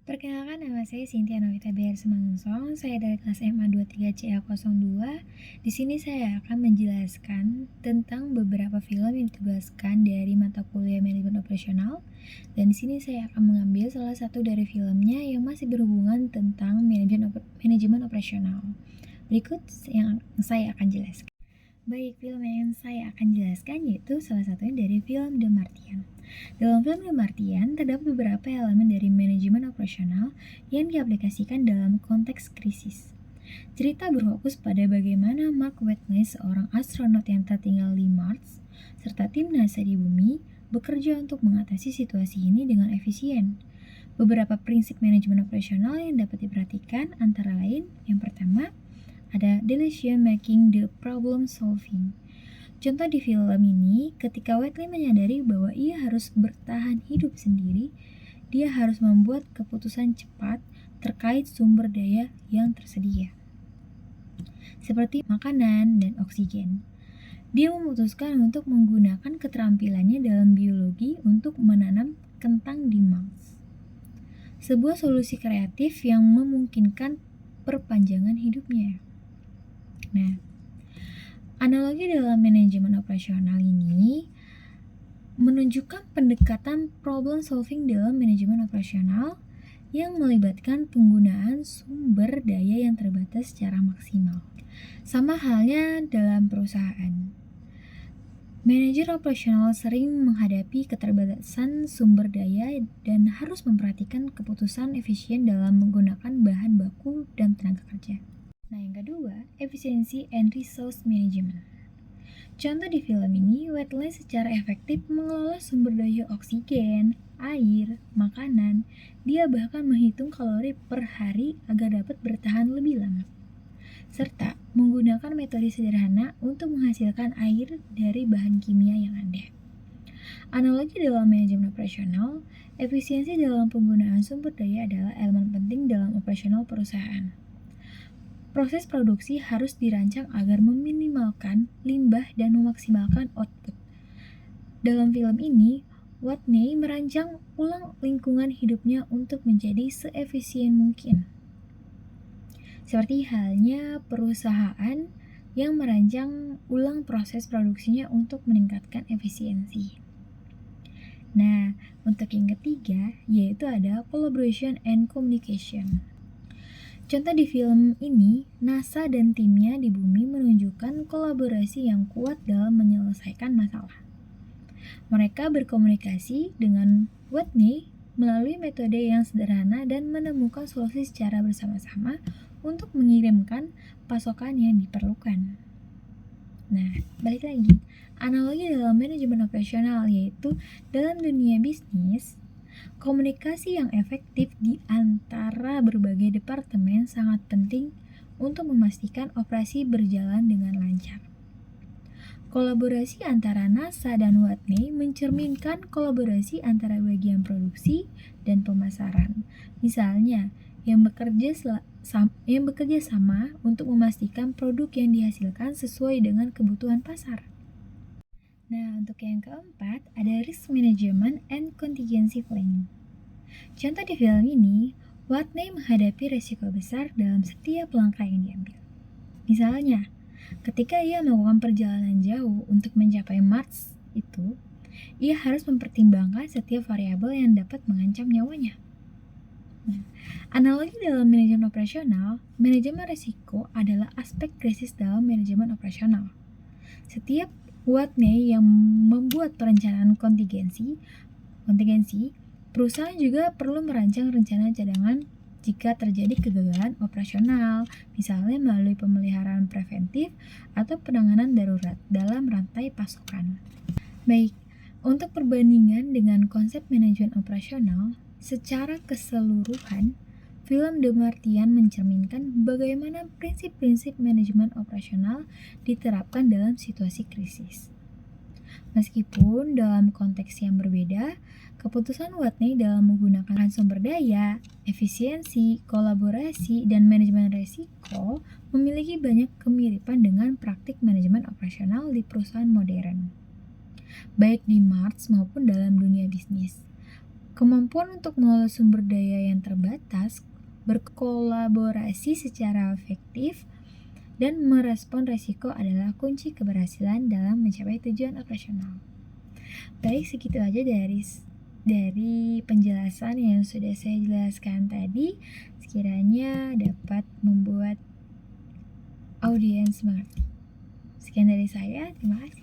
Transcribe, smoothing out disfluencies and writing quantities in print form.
Perkenalkan, nama saya Cynthia Novita Biar Semangsong. Saya dari kelas MA 23CA02. Di sini saya akan menjelaskan tentang beberapa film yang ditugaskan dari mata kuliah manajemen operasional. Dan di sini saya akan mengambil salah satu dari filmnya yang masih berhubungan tentang manajemen operasional. Berikut yang saya akan jelaskan. Baik, film yang saya akan jelaskan yaitu salah satunya dari film The Martian. Dalam film The Martian, terdapat beberapa elemen dari manajemen operasional yang diaplikasikan dalam konteks krisis. Cerita berfokus pada bagaimana Mark Watney, seorang astronot yang tertinggal di Mars, serta tim NASA di bumi, bekerja untuk mengatasi situasi ini dengan efisien. Beberapa prinsip manajemen operasional yang dapat diperhatikan antara lain, yang pertama, ada decision making the problem solving. Contoh di film ini, ketika Whitley menyadari bahwa ia harus bertahan hidup sendiri, dia harus membuat keputusan cepat terkait sumber daya yang tersedia, seperti makanan dan oksigen. Dia memutuskan untuk menggunakan keterampilannya dalam biologi untuk menanam kentang di Mars. Sebuah solusi kreatif yang memungkinkan perpanjangan hidupnya. Nah, analogi dalam manajemen operasional ini menunjukkan pendekatan problem solving dalam manajemen operasional yang melibatkan penggunaan sumber daya yang terbatas secara maksimal. Sama halnya dalam perusahaan. Manajer operasional sering menghadapi keterbatasan sumber daya dan harus memperhatikan keputusan efisien dalam menggunakan bahan baku dan tenaga kerja. Nah, yang kedua, efisiensi and resource management. Contoh di film ini, Whitley secara efektif mengelola sumber daya oksigen, air, makanan. Dia bahkan menghitung kalori per hari agar dapat bertahan lebih lama. Serta menggunakan metode sederhana untuk menghasilkan air dari bahan kimia yang ada. Analogi dalam manajemen operasional, efisiensi dalam penggunaan sumber daya adalah elemen penting dalam operasional perusahaan. Proses produksi harus dirancang agar meminimalkan limbah dan memaksimalkan output. Dalam film ini, Watney merancang ulang lingkungan hidupnya untuk menjadi seefisien mungkin. Seperti halnya perusahaan yang merancang ulang proses produksinya untuk meningkatkan efisiensi. Nah, untuk yang ketiga, yaitu ada collaboration and communication. Contoh di film ini, NASA dan timnya di bumi menunjukkan kolaborasi yang kuat dalam menyelesaikan masalah. Mereka berkomunikasi dengan Whitney melalui metode yang sederhana dan menemukan solusi secara bersama-sama untuk mengirimkan pasokan yang diperlukan. Nah, balik lagi. Analogi dalam manajemen operasional yaitu dalam dunia bisnis, komunikasi yang efektif di antara berbagai departemen sangat penting untuk memastikan operasi berjalan dengan lancar. Kolaborasi antara NASA dan Watney mencerminkan kolaborasi antara bagian produksi dan pemasaran. Misalnya, yang bekerja sama untuk memastikan produk yang dihasilkan sesuai dengan kebutuhan pasar. Nah, untuk yang keempat, ada risk management and contingency planning. Contoh di film ini, Watney menghadapi resiko besar dalam setiap langkah yang diambil. Misalnya, ketika ia melakukan perjalanan jauh untuk mencapai Mars itu, ia harus mempertimbangkan setiap variabel yang dapat mengancam nyawanya. Nah, analogi dalam manajemen operasional, manajemen risiko adalah aspek krisis dalam manajemen operasional. Setiap Watney yang membuat perencanaan kontingensi, perusahaan juga perlu merancang rencana cadangan jika terjadi kegagalan operasional, misalnya melalui pemeliharaan preventif atau penanganan darurat dalam rantai pasokan. Baik, untuk perbandingan dengan konsep manajemen operasional, secara keseluruhan, film The Martian mencerminkan bagaimana prinsip-prinsip manajemen operasional diterapkan dalam situasi krisis. Meskipun dalam konteks yang berbeda, keputusan Watney dalam menggunakan sumber daya, efisiensi, kolaborasi, dan manajemen risiko memiliki banyak kemiripan dengan praktik manajemen operasional di perusahaan modern, baik di Mars maupun dalam dunia bisnis. Kemampuan untuk mengelola sumber daya yang terbatas, berkolaborasi secara efektif, dan merespon risiko adalah kunci keberhasilan dalam mencapai tujuan operasional. Baik, segitu aja dari penjelasan yang sudah saya jelaskan tadi, sekiranya dapat membuat audiens mengerti. Sekian dari saya, terima kasih.